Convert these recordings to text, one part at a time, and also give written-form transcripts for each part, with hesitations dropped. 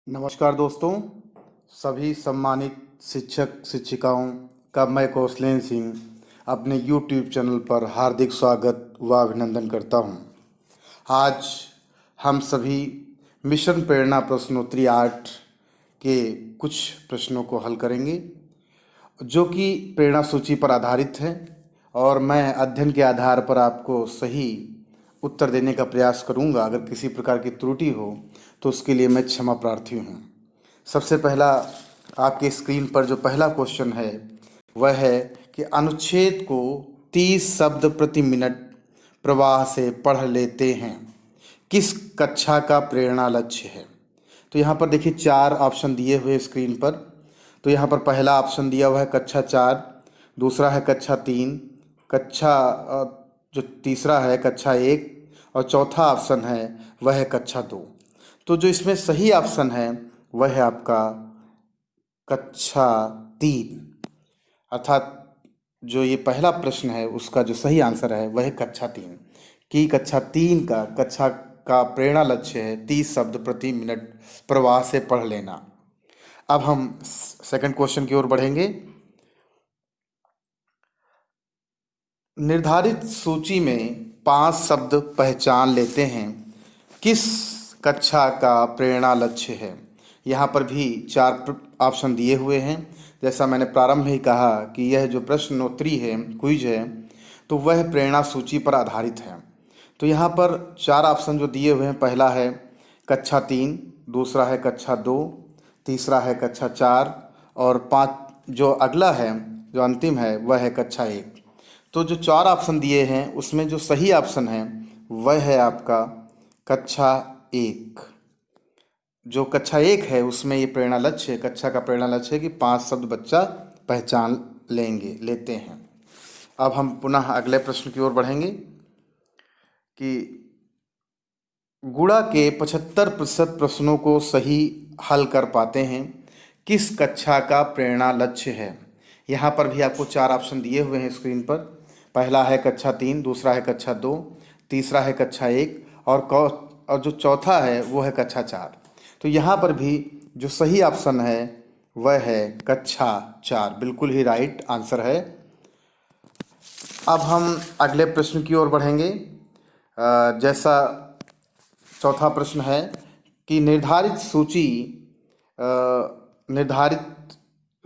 नमस्कार दोस्तों, सभी सम्मानित शिक्षक शिक्षिकाओं का मैं कौशलेंद्र सिंह अपने YouTube चैनल पर हार्दिक स्वागत व अभिनंदन करता हूं। आज हम सभी मिशन प्रेरणा प्रश्नोत्तरी 8 के कुछ प्रश्नों को हल करेंगे, जो कि प्रेरणा सूची पर आधारित है और मैं अध्ययन के आधार पर आपको सही उत्तर देने का प्रयास करूंगा। अगर किसी प्रकार की त्रुटि हो तो उसके लिए मैं क्षमा प्रार्थी हूं। सबसे पहला आपके स्क्रीन पर जो पहला क्वेश्चन है वह है कि अनुच्छेद को 30 शब्द प्रति मिनट प्रवाह से पढ़ लेते हैं, किस कक्षा का प्रेरणा लक्ष्य है। तो यहाँ पर देखिए 4 ऑप्शन दिए हुए स्क्रीन पर। तो यहाँ पर पहला ऑप्शन दिया हुआ है कक्षा 4, दूसरा है कक्षा 3, जो तीसरा है कक्षा 1 और चौथा ऑप्शन है वह है कक्षा 2। तो जो इसमें सही ऑप्शन है वह है आपका कक्षा 3, अर्थात जो ये पहला प्रश्न है उसका जो सही आंसर है वह है कक्षा 3 कि कक्षा 3 का प्रेरणा लक्ष्य है 30 शब्द प्रति मिनट प्रवाह से पढ़ लेना। अब हम सेकंड क्वेश्चन की ओर बढ़ेंगे। निर्धारित सूची में 5 शब्द पहचान लेते हैं, किस कक्षा का प्रेरणा लक्ष्य है। यहाँ पर भी 4 ऑप्शन दिए हुए हैं। जैसा मैंने प्रारंभ में ही कहा कि यह जो प्रश्नोत्तरी है, क्विज है, तो वह प्रेरणा सूची पर आधारित है। तो यहाँ पर 4 ऑप्शन जो दिए हुए हैं, पहला है कक्षा 3, दूसरा है कक्षा 2, तीसरा है कक्षा 4 और 5 जो अगला है, जो अंतिम है, वह है कक्षा 1। तो जो 4 ऑप्शन दिए हैं उसमें जो सही ऑप्शन है वह है आपका कक्षा 1। जो कक्षा 1 है उसमें ये प्रेरणा लक्ष्य है, कक्षा का प्रेरणा लक्ष्य है कि 5 शब्द बच्चा पहचान लेते हैं। अब हम पुनः अगले प्रश्न की ओर बढ़ेंगे कि गुणा के 75% प्रश्नों को सही हल कर पाते हैं, किस कक्षा का प्रेरणा लक्ष्य है। यहाँ पर भी आपको 4 ऑप्शन दिए हुए हैं स्क्रीन पर। पहला है कक्षा 3, दूसरा है कक्षा 2, तीसरा है कक्षा 1 और जो चौथा है वो है कक्षा 4। तो यहाँ पर भी जो सही ऑप्शन है वह है कक्षा 4, बिल्कुल ही राइट आंसर है। अब हम अगले प्रश्न की ओर बढ़ेंगे। जैसा चौथा प्रश्न है कि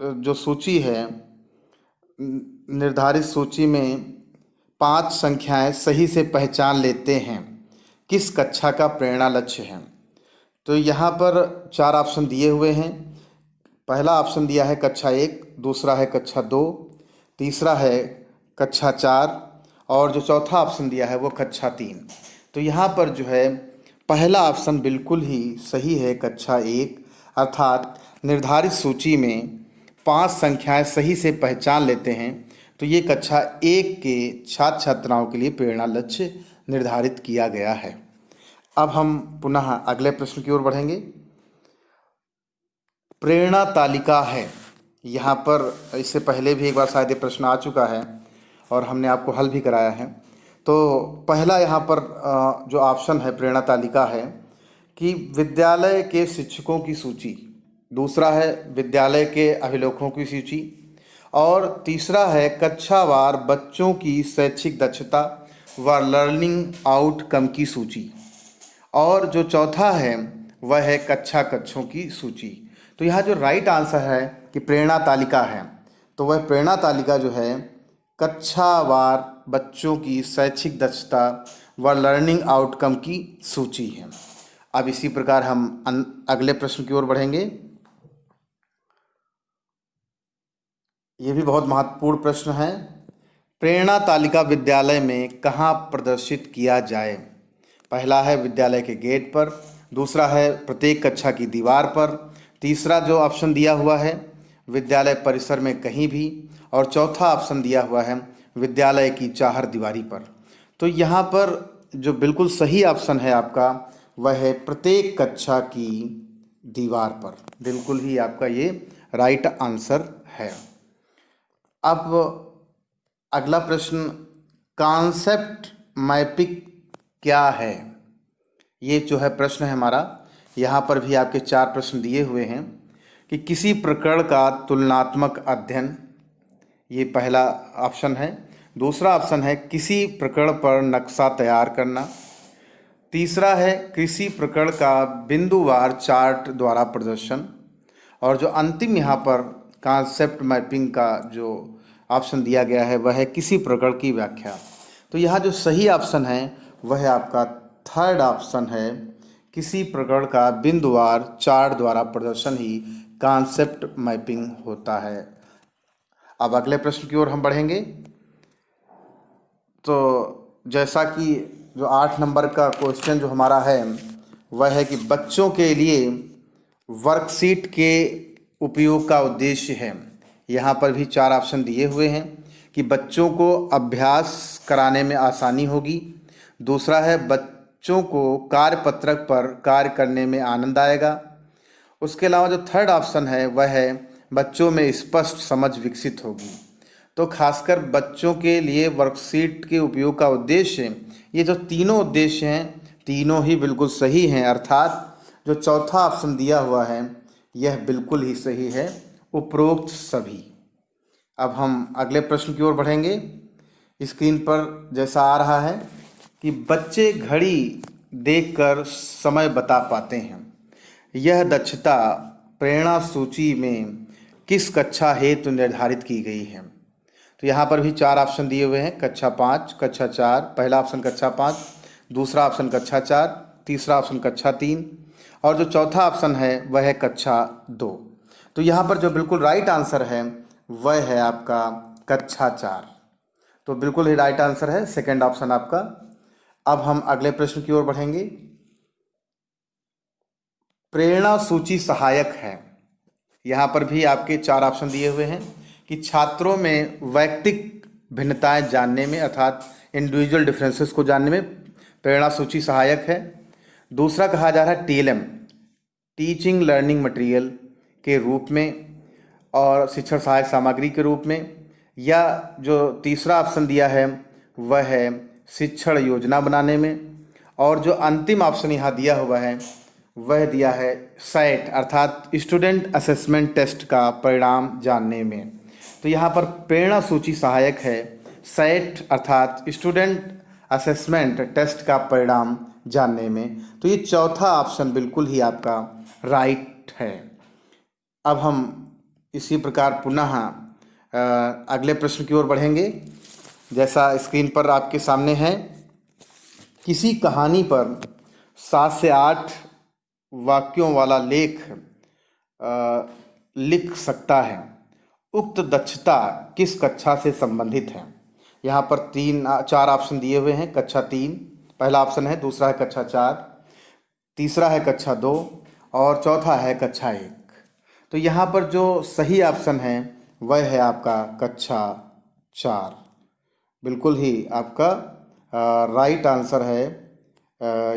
जो सूची है, निर्धारित सूची में 5 संख्याएं सही से पहचान लेते हैं, किस कक्षा का प्रेरणा लक्ष्य है। तो यहाँ पर 4 ऑप्शन दिए हुए हैं। पहला ऑप्शन दिया है कक्षा 1, दूसरा है कक्षा 2, तीसरा है कक्षा 4 और जो चौथा ऑप्शन दिया है वो कक्षा 3। तो यहाँ पर जो है पहला ऑप्शन बिल्कुल ही सही है, कक्षा 1, अर्थात निर्धारित सूची में 5 संख्याएं सही से पहचान लेते हैं। तो ये कक्षा 1 के छात्र छात्राओं के लिए प्रेरणा लक्ष्य निर्धारित किया गया है। अब हम पुनः अगले प्रश्न की ओर बढ़ेंगे। प्रेरणा तालिका है। यहाँ पर इससे पहले भी एक बार शायद ये प्रश्न आ चुका है और हमने आपको हल भी कराया है। तो पहला यहाँ पर जो ऑप्शन है प्रेरणा तालिका है कि विद्यालय के शिक्षकों की सूची, दूसरा है विद्यालय के अभिलेखों की सूची और तीसरा है कक्षावार बच्चों की शैक्षिक दक्षता व लर्निंग आउटकम की सूची और जो चौथा है वह है कक्षों की सूची। तो यहाँ जो राइट आंसर है कि प्रेरणा तालिका है, तो वह प्रेरणा तालिका जो है कक्षावार बच्चों की शैक्षिक दक्षता व लर्निंग आउटकम की सूची है। अब इसी प्रकार हम अगले प्रश्न की ओर बढ़ेंगे। ये भी बहुत महत्वपूर्ण प्रश्न है। प्रेरणा तालिका विद्यालय में कहाँ प्रदर्शित किया जाए। पहला है विद्यालय के गेट पर, दूसरा है प्रत्येक कक्षा की दीवार पर, तीसरा जो ऑप्शन दिया हुआ है विद्यालय परिसर में कहीं भी और चौथा ऑप्शन दिया हुआ है विद्यालय की चाहर दीवारी पर। तो यहाँ पर जो बिल्कुल सही ऑप्शन है आपका वह है प्रत्येक कक्षा की दीवार पर, बिल्कुल ही आपका ये राइट आंसर है। अब अगला प्रश्न, कॉन्सेप्ट मैपिंग क्या है। ये जो है प्रश्न है हमारा यहाँ पर भी आपके 4 प्रश्न दिए हुए हैं कि किसी प्रकरण का तुलनात्मक अध्ययन, ये पहला ऑप्शन है। दूसरा ऑप्शन है किसी प्रकरण पर नक्शा तैयार करना। तीसरा है कृषि प्रकरण का बिंदुवार चार्ट द्वारा प्रदर्शन। और जो अंतिम यहाँ पर कॉन्सेप्ट मैपिंग का जो ऑप्शन दिया गया है वह है किसी प्रकरण की व्याख्या। तो यहाँ जो सही ऑप्शन है वह आपका थर्ड ऑप्शन है, किसी प्रकरण का बिंदुवार चार्ट द्वारा प्रदर्शन ही कॉन्सेप्ट मैपिंग होता है। अब अगले प्रश्न की ओर हम बढ़ेंगे। तो जैसा कि जो 8 नंबर का क्वेश्चन जो हमारा है वह है कि बच्चों के लिए वर्कशीट के उपयोग का उद्देश्य है। यहाँ पर भी 4 ऑप्शन दिए हुए हैं कि बच्चों को अभ्यास कराने में आसानी होगी। दूसरा है बच्चों को कार्यपत्रक पर कार्य करने में आनंद आएगा। उसके अलावा जो थर्ड ऑप्शन है वह है बच्चों में स्पष्ट समझ विकसित होगी। तो खासकर बच्चों के लिए वर्कशीट के उपयोग का उद्देश्य, ये जो तीनों उद्देश्य हैं तीनों ही बिल्कुल सही हैं, अर्थात जो चौथा ऑप्शन दिया हुआ है यह बिल्कुल ही सही है, उपरोक्त सभी। अब हम अगले प्रश्न की ओर बढ़ेंगे। स्क्रीन पर जैसा आ रहा है कि बच्चे घड़ी देखकर समय बता पाते हैं, यह दक्षता प्रेरणा सूची में किस कक्षा हेतु निर्धारित की गई है। तो यहाँ पर भी 4 ऑप्शन दिए हुए हैं, कक्षा 5, कक्षा 4, पहला ऑप्शन कक्षा 5, दूसरा ऑप्शन कक्षा 4, तीसरा ऑप्शन कक्षा 3 और जो चौथा ऑप्शन है वह है कक्षा 2। तो यहाँ पर जो बिल्कुल राइट आंसर है वह है आपका कक्षा 4। तो बिल्कुल ही राइट आंसर है सेकंड ऑप्शन आपका। अब हम अगले प्रश्न की ओर बढ़ेंगे। प्रेरणा सूची सहायक है। यहाँ पर भी आपके 4 ऑप्शन दिए हुए हैं कि छात्रों में वैयक्तिक भिन्नताएं जानने में, अर्थात इंडिविजुअल डिफरेंसेस को जानने में प्रेरणा सूची सहायक है। दूसरा कहा जा रहा है टीएलएम, टीचिंग लर्निंग मटेरियल के रूप में और शिक्षण सहायक सामग्री के रूप में, या जो तीसरा ऑप्शन दिया है वह है शिक्षण योजना बनाने में, और जो अंतिम ऑप्शन यहाँ दिया हुआ है वह दिया है सैट अर्थात स्टूडेंट असेसमेंट टेस्ट का परिणाम जानने में। तो यहाँ पर प्रेरणा सूची सहायक है सैट अर्थात स्टूडेंट असेसमेंट टेस्ट का परिणाम जानने में। तो ये चौथा ऑप्शन बिल्कुल ही आपका राइट है। अब हम इसी प्रकार पुनः अगले प्रश्न की ओर बढ़ेंगे। जैसा स्क्रीन पर आपके सामने है, किसी कहानी पर 7 से 8 वाक्यों वाला लेख लिख सकता है, उक्त दक्षता किस कक्षा से संबंधित है। यहाँ पर 4 ऑप्शन दिए हुए हैं, कक्षा 3 पहला ऑप्शन है, दूसरा है कक्षा 4, तीसरा है कक्षा 2 और चौथा है कक्षा 1। तो यहाँ पर जो सही ऑप्शन है वह है आपका कक्षा 4। बिल्कुल ही आपका राइट आंसर है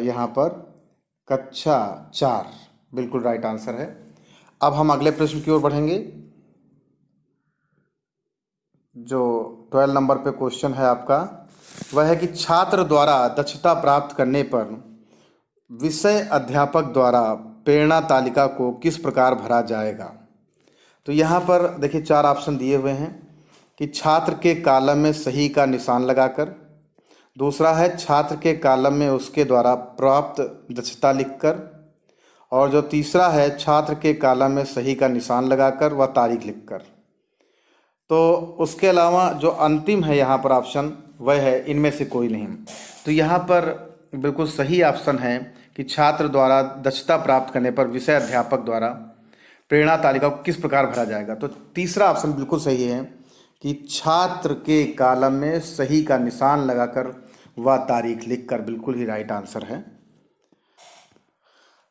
यहाँ पर कक्षा 4, बिल्कुल राइट आंसर है। अब हम अगले प्रश्न की ओर बढ़ेंगे। जो 12 नंबर पे क्वेश्चन है आपका वह है कि छात्र द्वारा दक्षता प्राप्त करने पर विषय अध्यापक द्वारा प्रेरणा तालिका को किस प्रकार भरा जाएगा। तो यहाँ पर देखिए 4 ऑप्शन दिए हुए हैं कि छात्र के कॉलम में सही का निशान लगाकर, दूसरा है छात्र के कॉलम में उसके द्वारा प्राप्त दक्षता लिखकर, और जो तीसरा है छात्र के कॉलम में सही का निशान लगाकर व तारीख लिखकर। तो उसके अलावा जो अंतिम है यहाँ पर ऑप्शन वह है इनमें से कोई नहीं। तो यहाँ पर बिल्कुल सही ऑप्शन है कि छात्र द्वारा दक्षता प्राप्त करने पर विषय अध्यापक द्वारा प्रेरणा तालिका को किस प्रकार भरा जाएगा। तो तीसरा ऑप्शन बिल्कुल सही है कि छात्र के कॉलम में सही का निशान लगाकर व तारीख लिखकर, बिल्कुल ही राइट आंसर है।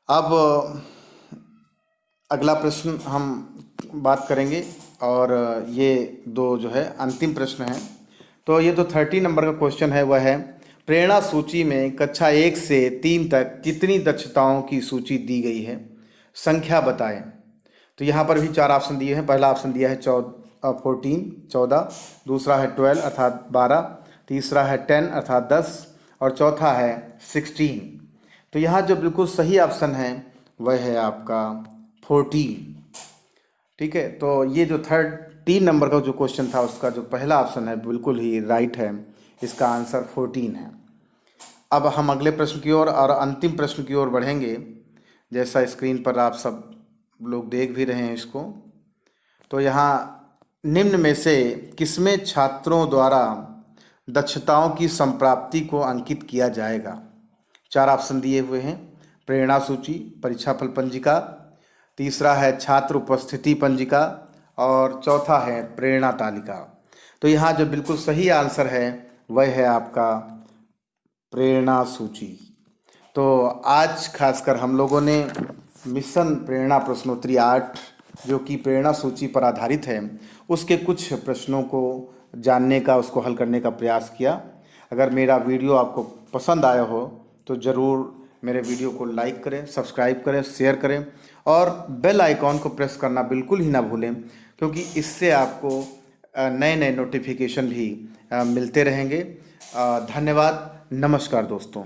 अब अगला प्रश्न हम बात करेंगे और ये 2 जो है अंतिम प्रश्न है। तो ये जो 30 नंबर का क्वेश्चन है वह है प्रेरणा सूची में कक्षा 1 से 3 तक कितनी दक्षताओं की सूची दी गई है, संख्या बताएं। तो यहाँ पर भी 4 ऑप्शन दिए हैं। पहला ऑप्शन दिया है 14, दूसरा है 12 अर्थात 12, तीसरा है 10 अर्थात 10 और चौथा है 16। तो यहाँ जो बिल्कुल सही ऑप्शन है वह है आपका 14। ठीक है, तो ये जो 13 नंबर का जो क्वेश्चन था उसका जो पहला ऑप्शन है बिल्कुल ही राइट है, इसका आंसर 14 है। अब हम अगले प्रश्न की ओर और अंतिम प्रश्न की ओर बढ़ेंगे। जैसा स्क्रीन पर आप सब लोग देख भी रहे हैं इसको, तो यहाँ निम्न में से किसमें छात्रों द्वारा दक्षताओं की संप्राप्ति को अंकित किया जाएगा? 4 ऑप्शन दिए हुए हैं। प्रेरणा सूची, परीक्षा फल पंजिका, तीसरा है छात्र उपस्थिति पंजिका और चौथा है प्रेरणा तालिका। तो यहाँ जो बिल्कुल सही आंसर है वह है आपका प्रेरणा सूची। तो आज खासकर हम लोगों ने मिशन प्रेरणा प्रश्नोत्तरी 8 जो कि प्रेरणा सूची पर आधारित है, उसके कुछ प्रश्नों को जानने का, उसको हल करने का प्रयास किया। अगर मेरा वीडियो आपको पसंद आया हो तो ज़रूर मेरे वीडियो को लाइक करें, सब्सक्राइब करें, शेयर करें और बेल आइकॉन को प्रेस करना बिल्कुल ही ना भूलें, क्योंकि इससे आपको नए नए नोटिफिकेशन भी मिलते रहेंगे। धन्यवाद। नमस्कार दोस्तों।